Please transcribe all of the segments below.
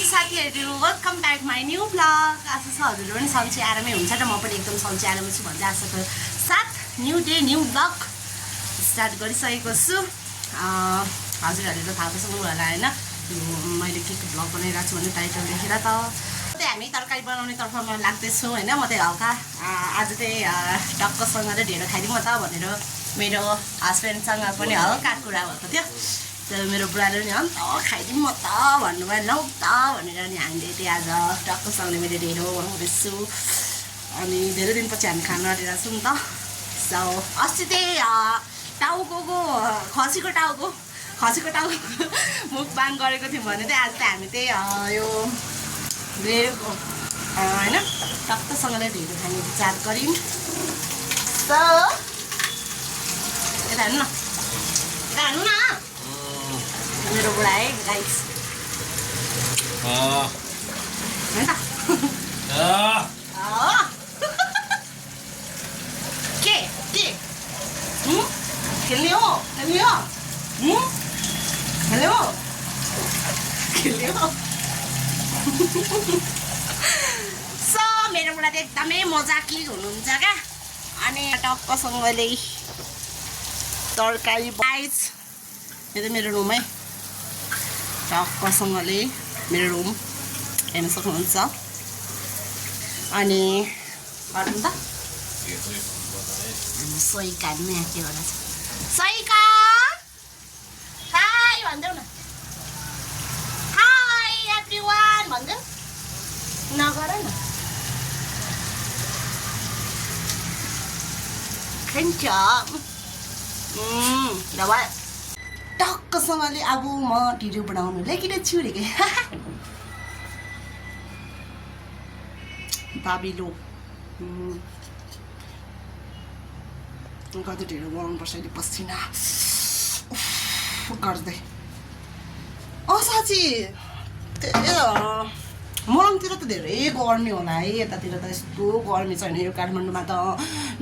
साथीहरु welcome back my new vlog. आशा छ हजुरहरु पनि सन्चै आरामै हुन्छ र म पनि एकदम सन्चै आरामै छु भन्दै आशाको साथ new day new blog start गरिसकेको छु। हजुरहरुले त थाहा त सक्नु होला हैन, मैले के ब्लग बनाइरहेको छु भन्ने टाइटल देखेर त हामी तरकारी बनाउने तर्फमा लाग्दैछु हैन। म चाहिँ हल्का आज चाहिँ टक्कसँगले ढेँडो खाइदिउँ त भनेर मेरो हस्बेन्डसँग पनि हल्का कुरा भएको थियो। मेरो बुढाले पनि अन्त खाइदिउँ म त भन्नुभयो, लौ त भनेर नि हामीले चाहिँ आज टक्कसँगले मैले ढेँडो बनाउँदैछु। अनि धेरै दिनपछि हामी खान आँटेर छौँ नि त। सो अस्ति चाहिँ टाउको खसीको टाउको मुखबाङ गरेको थियौँ भने चाहिँ आज चाहिँ हामी चाहिँ यो ढेँडोको होइन टक्कसँगले ढेँडो खाने विचार गऱ्यौँ। सो यता हेर्नु न, यता हेर्नु न मेरो बुढा है गाइस होइन त के खेल्ने हो सो मेरो बुढा चाहिँ एकदमै मजाकी हुनुहुन्छ क्या। अनि टक्कसँगले तरकारी गाइस यो चाहिँ मेरो रुम है, टक्कसँगले मेरो रुम हेर्न सक्नुहुन्छ। अनि गर्नु त सोइका पनि आँटेबाट छ। सोइका हाई भनिदेऊ न, हाई एभ्रिवान भनिदेऊ नगर न। खान्छ ल भयो टक्कसँगले। अब म ढिँडो बनाउनु लागिरहेको छु रे के बाबिलो कति ढिँडो बनाउनुपर्छ अहिले पसिना गर्दै। साँच्ची मोरङतिर त धेरै गर्मी होला है, यतातिर त यस्तो गर्मी छैन। यो काठमाडौँमा त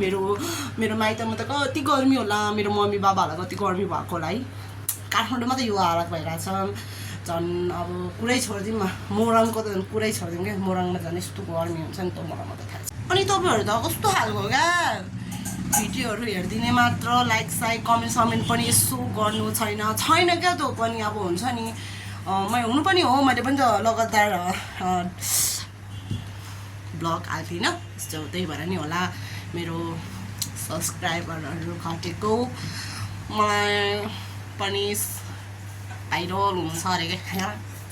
मेरो माइतमा त कति गर्मी होला, मेरो मम्मी बाबाहरूलाई कति गर्मी भएको होला है। काठमाडौँमा त यो हालत भइरहेछ झन्। अब कुरै छोडिदिउँ न, मोरङको त कुरै छोडिदिउँ क्या। मोरङमा झन् यस्तो गर्मी हुन्छ नि त, मोरङमा त थाहा छ। अनि तपाईँहरू त कस्तो खालको क्या भिडियोहरू हेरिदिने मात्र, लाइक साइक कमेन्ट पनि यसो गर्नु छैन क्या त्यो पनि। अब हुन्छ नि हुनु पनि हो, मैले पनि त लगातार ब्लग हाल्थिनँ यस्तो, त्यही भएर नि होला मेरो सब्सक्राइबरहरू घटेको। मलाई पनि भाइरल हुनुहुन्छ अरे क्या,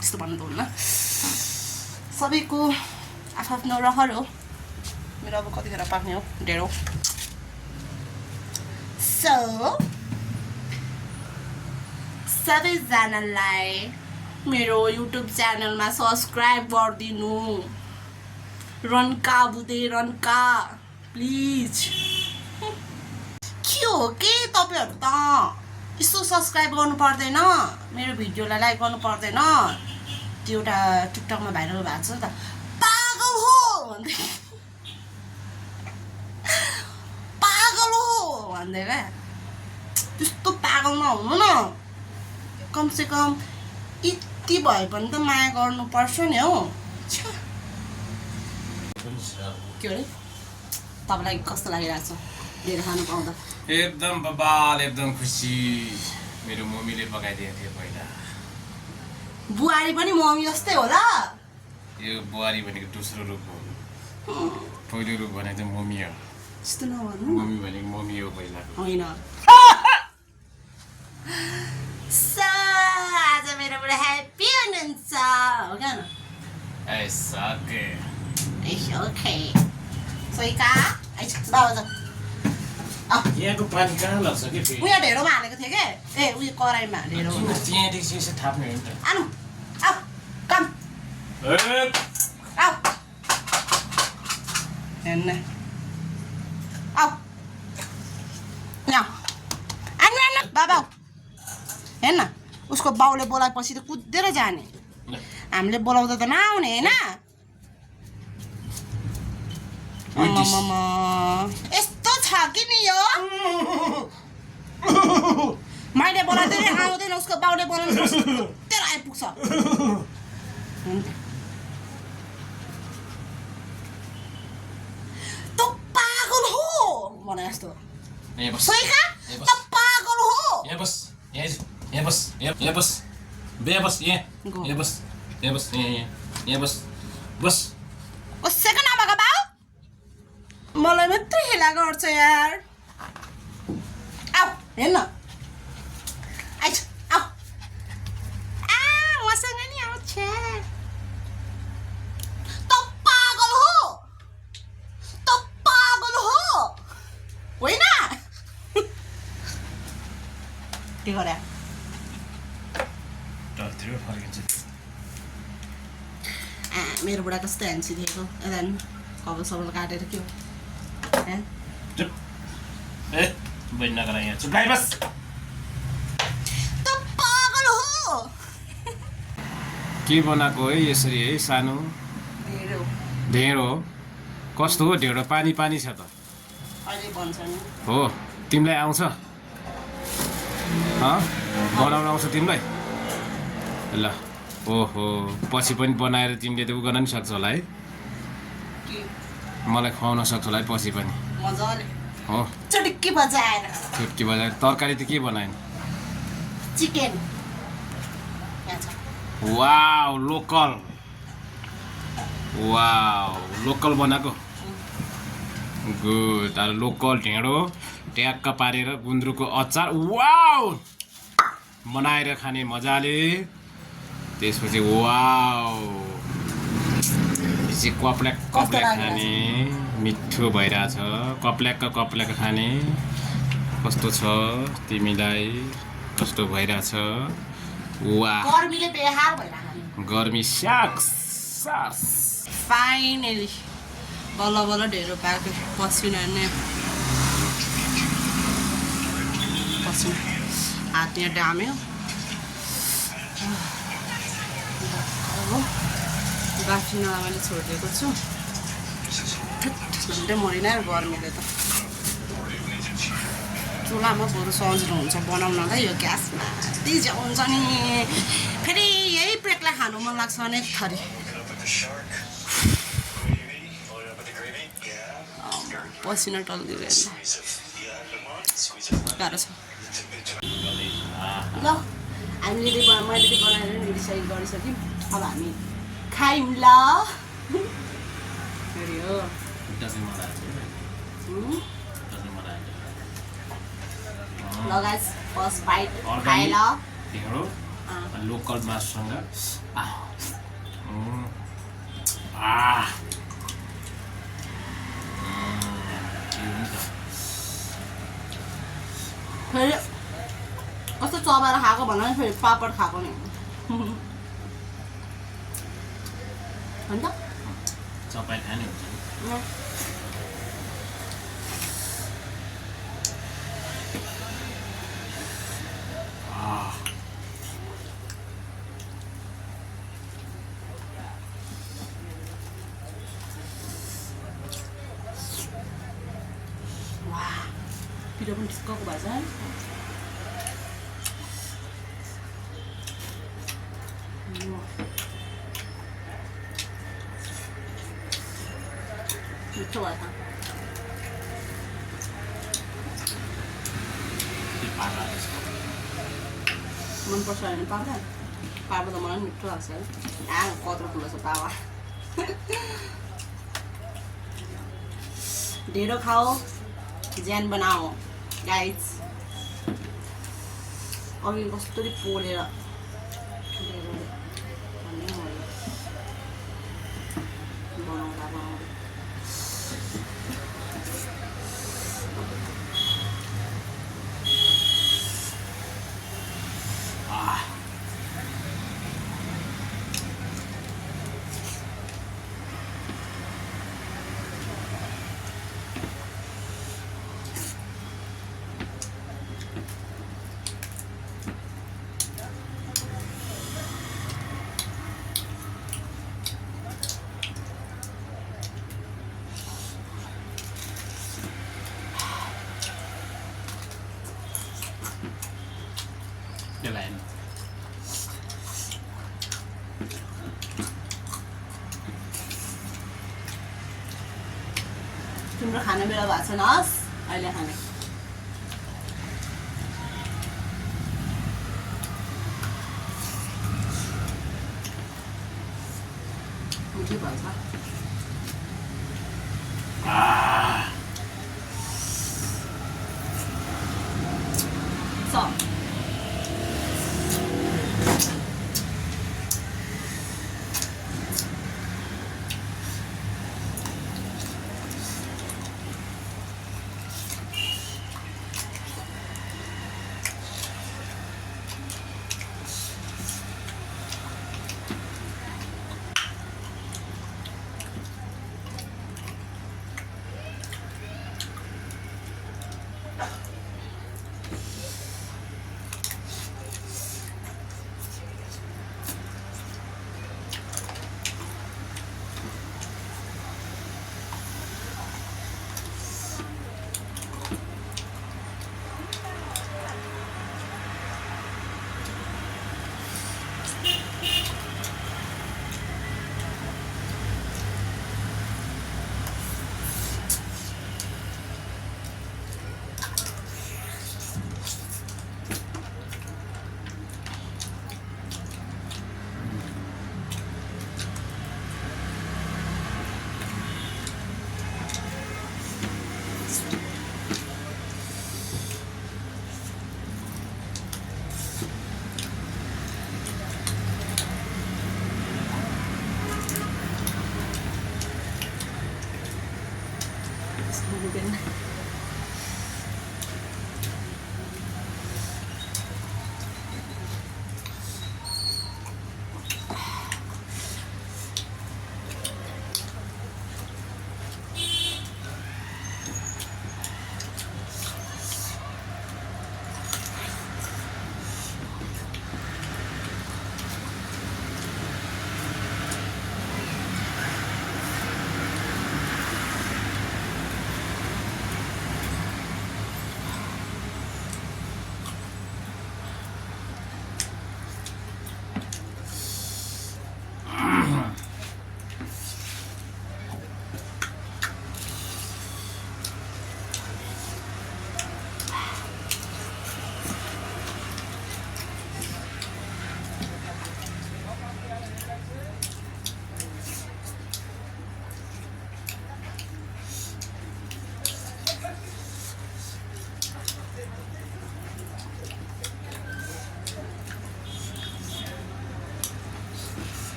त्यस्तो भन्नु त हुन्न, सबैको आफ्नो रहर हो। मेरो अब कतिखेर पाक्ने हो ढेँडो। सो सबैजनालाई मेरो युट्युब च्यानलमा सब्सक्राइब गरिदिनु, रन्का बुदे रन्का प्लिज। के हो के तपाईँहरू त यसो सब्सक्राइब गर्नु पर्दैन, मेरो भिडियोलाई लाइक गर्नु पर्दैन। त्यो एउटा टिकटकमा भाइरल भएको छ त, पागल हो भन्दै क्या। त्यस्तो पागल नहुनु न, कमसेकम यति भए पनि त माया गर्नुपर्छ नि हौ। के अरे तपाईँलाई कस्तो लागिरहेको छ ढेँडो खानु पाउँदा? एकदम बबाल, एकदम खुसी। मेरो मम्मीले पकाइदिएको थियो पहिला। बुहारी पनि मम्मी जस्तै होला। यो बुहारी भनेको दोस्रो रूप हो, पहिलो रूप भनेको चाहिँ मम्मी हो। त्यस्तो नभन्नु, मम्मी भनेको मम्मी हो पहिला होइन। आज मेरो बुढा ह्याप्पी हुनुहुन्छ हो क्या न? ओके सोइका बाबा जाऊ। यहाँको पानी कहाँ लाग्छ कि फेरि? उयो ढेँडोमा हालेको थियो क्या, ए उयो कराईमा ढेँडो त्यहाँदेखि यसो थाप्ने हो नि त। आउनु आऊ कम आऊ हेर्न आऊ यहाँ आउनु बाबा हेर्न। उसको बाउले बोलाएपछि त कुदेर जाने, हामीले बोलाउँदा त नआउने होइन। यस्तो छ कि नि यो, मैले बोलाउँदै आउँदैन, उसको बाउले बोलाउनु तेरो आइपुग्छ। त पागल हो भने जस्तो यहाँ बस सोइखा यहाँ त बस पागल हो यहाँ बस यहाँ बस यहाँ बस यहाँ बस यहाँ बस यहाँ बस यहाँ बस बस कसैको नभएको बाउ मलाई मात्रै हेला गर्छ यार आऊ हेर्न आइज आऊ मसँग नि आउँछ त पागल हो होइन के गरे डरतिर फर्किन्छ मेरो बुढा कस्तो ह्यान्सी दिएको यता कबल सबल काटेर के हो चुप ए बैठ नगर यहाँ चुप लाइ बस त पागल हो के बनाएको है यसरी है सानो ढेँडो कस्तो हो ढेँडो पानी पानी छ त अहिले भन्छ नि हो तिमीलाई आउँछ बनाउन आउँछ तिमीलाई ल ओहो पछि पनि बनाएर तिमीले त उ गर्न नि सक्छौ होला है मलाई खुवाउन सक्छौ होला है पछि पनि मजाले हो चुटुक्की बजाएर छुट्टी बजाएर तरकारी त के बनाएन चिकन वाउ लोकल बनाएको गुड अब लोकल ढेँडो ट्याक्क पारेर गुन्द्रुकको अचार वाउ बनाएर खाने मजाले त्यसपछि वाउ चाहिँ कप्ल्याक खाने मिठो भइरहेछ कप्ल्याक खाने कस्तो छ तिमीलाई कस्तो भइरहेछ वाह गर्मीले बेहाल भइरहेको गर्मी साक्स फाइनली बल्ल बल्ल ढेँडो पाएको पसिना हात यहाँ डाम्यो बाफिनलाई मैले छोडिदिएको छु झुन्डै मरिन गर्मीले त चुलामा बरु सजिलो हुन्छ बनाउनलाई यो ग्यासमा त्यही हुन्छ नि फेरि यही प्लेटलाई खानु मन लाग्छ अनेक थरी पसिना टल्दिँदैन गाह्रो छ ल हामीले मैले बनाएर डिसाइड गरिसक्यौँ अब हामी खायौँ ल लगायत फर्स्ट बाइट खाए ल ढेँडो लोकल मासुसँग फेरि कस्तो चबाएर खाएको भन्दा नि फेरि पापड खाएको नि अन्त चपाइ खाने हुन्छ पिरो पनि ठिक्कको भएछ है मिठो भएछ मनपर्छ भने पाउँदा पापा त मलाई मिठो लाग्छ है कत्रो ठुलो छ पावा ढेँडो खाओ ज्यान बनाओ गाइज अघि कस्तरी पोलेर बनाउँदा तिम्रो खाना बेला भएको छैन हस् अहिले खाने के भन्छ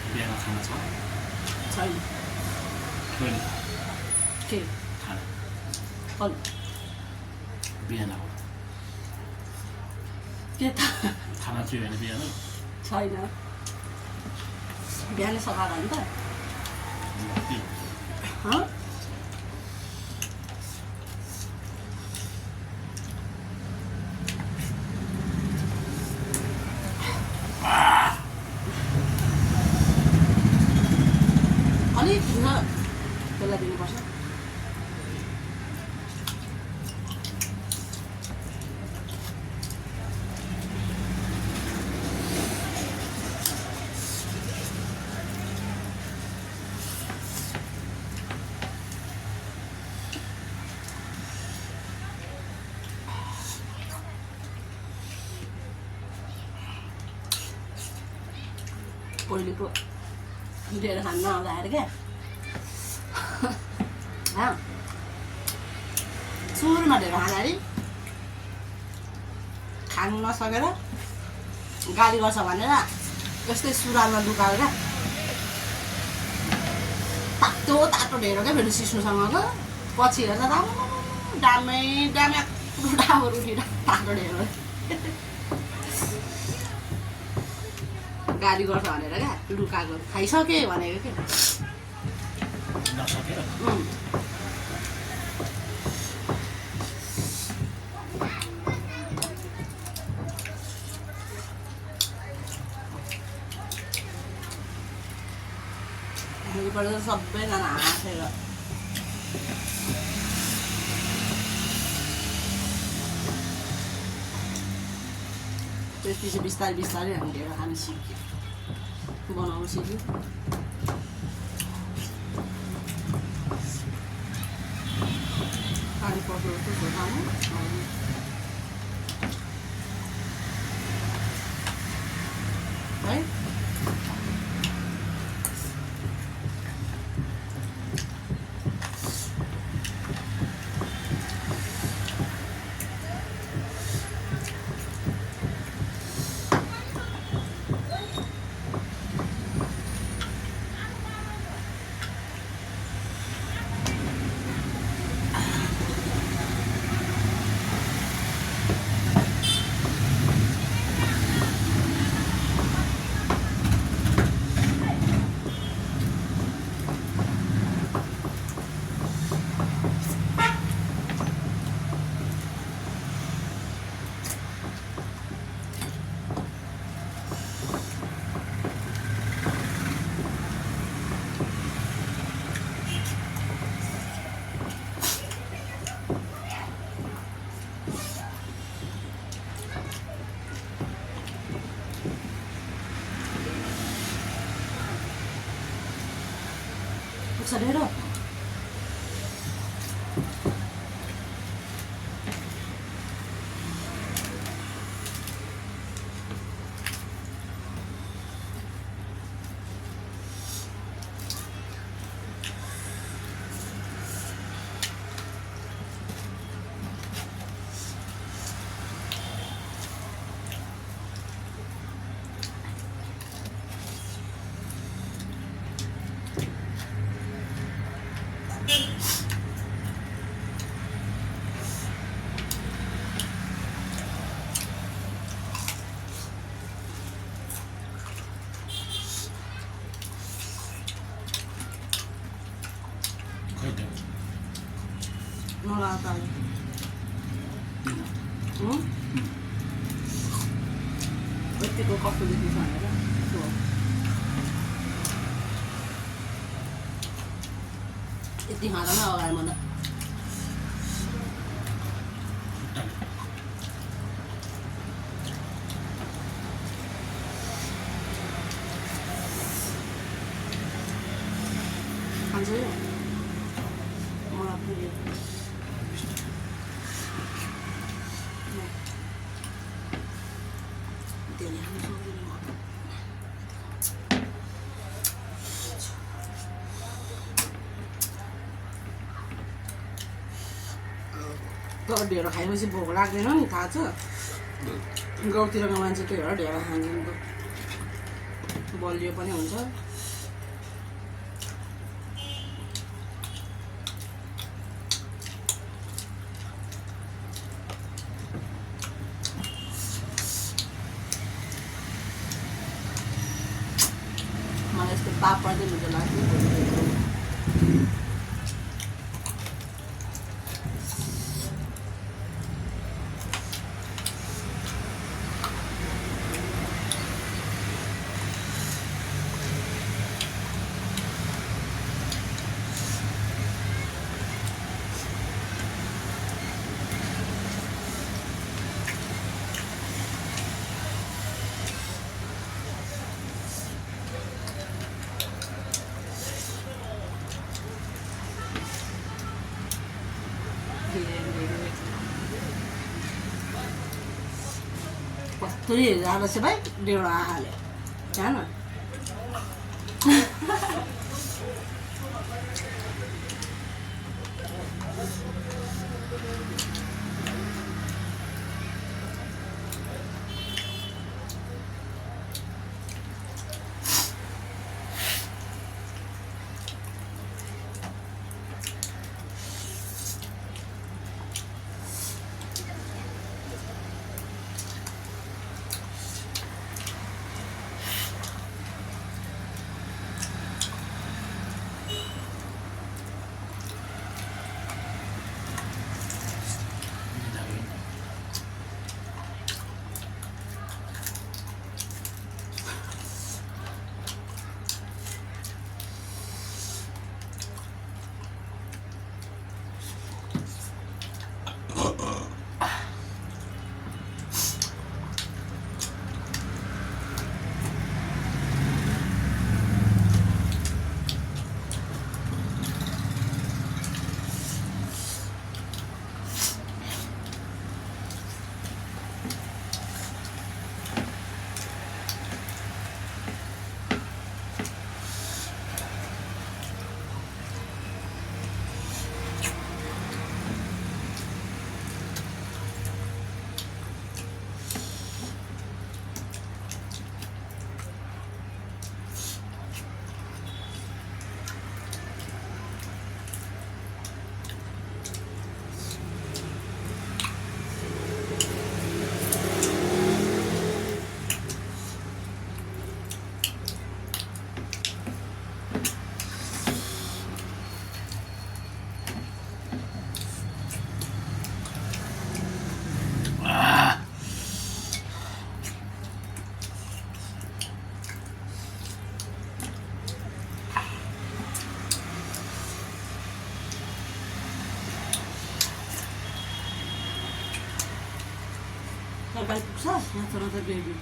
बिहान खाना छ छैन कहिले के खाना कल बिहान हो के त खाना थियो होइन बिहान छैन बिहानै सकाएको नि त हँ अलिक न त्यसलाई दिनुपर्छ पहिलेको लिएर खान नआउँदाखेरि क्या सुरुमा ढेर खाँदाखेरि खानु नसकेर गाली गर्छ भनेर यस्तै सुरुवालमा लुकाएर तातो तातो ढेँडो क्या फेरि सिस्नुसँगको पछि हेर्दा डामै डामे डाबर उठेर तातो ढेँडो गाली गर्छ भनेर क्या लुकाएको खाइसके भनेको क्या योपल्ट चाहिँ सबैजना हाँसेर त्यसपछि बिस्तारै बिस्तारै हामी ढेँडो खानु सिक्यो बनाउनु सिक्यो पानी पक्यो त्यसो खानु है पुग्छ ढेँडो मलाई त यतिको कस्तो देखिन्छ भनेर यति खाँदैन अगाडि म त खान्छ यो मलाई फेरि धेरै खानु सक्दिनँ म तर ढेँडो खाएपछि भोक लाग्दैन नि थाहा छ गाउँतिरको मान्छे त्यही भएर ढेँडो खान्छ बलियो पनि हुन्छ मलाई यस्तो ताप पर्दैन हुन्छ लाग्यो कस्तो जाँदा चाहिँ भाइ ढेँडो हाल्यो जान तरकारी पुग्छ माछा मात्र ग्रेभी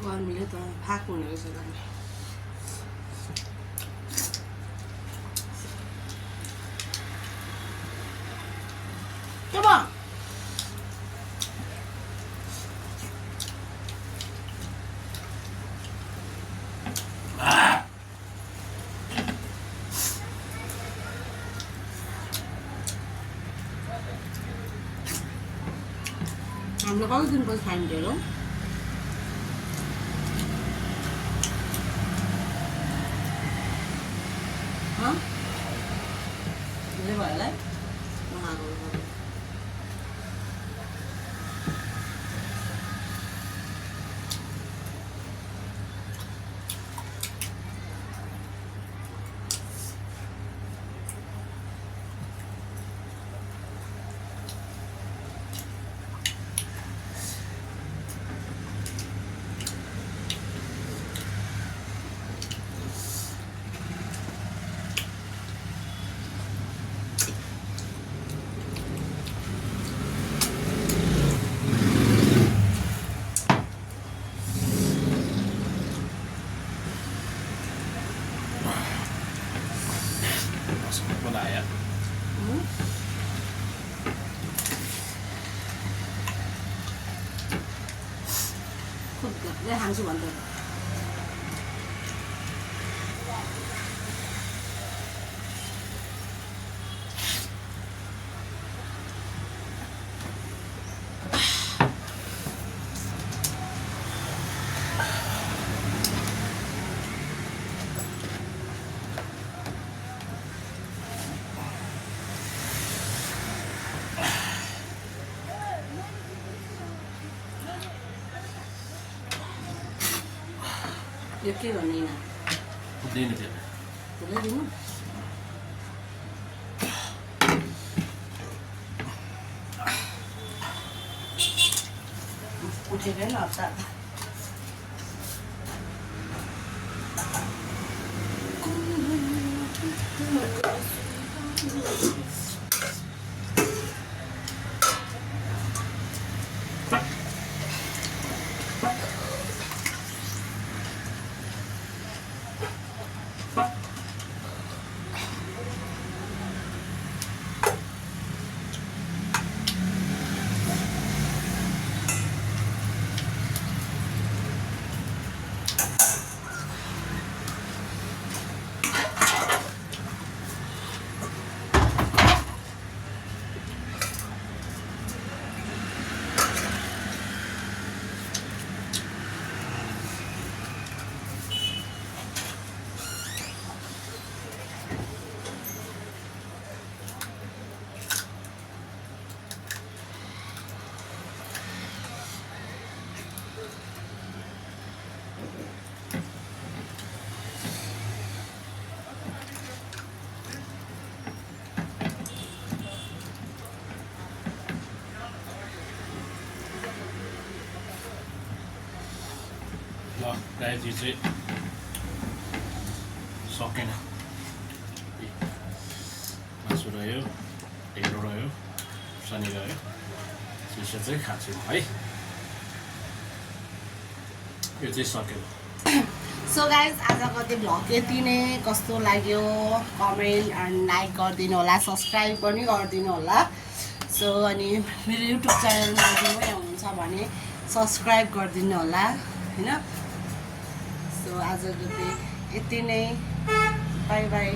गर्मीले त फाको हुने रहेछ गर्मी के भयो हामीले कति दिनपछि खाइन्थ्यो हो धेरै भयो होला बनाया खुब गर्दै खान्छु भन्दै यो के भन्ने यिनीहरू दिनु थियो त्यसलाई दिनु उठेकै न हतार ल गाइस यो चाहिँ सकेन मासु रह्यो ढेँडो रह्यो शनि रह्यो चिसो चाहिँ खान्छु है यो चाहिँ सकेन सो गाइज आजको त्यो भ्लग यति नै कस्तो लाग्यो कमेन्ट एन्ड लाइक गरिदिनु होला सब्सक्राइब पनि गरिदिनु होला सो अनि मेरो युट्युब च्यानलमा नयाँ हुनुहुन्छ भने सब्सक्राइब गरिदिनु होला होइन। सो आजको चाहिँ यति नै, बाई बाई।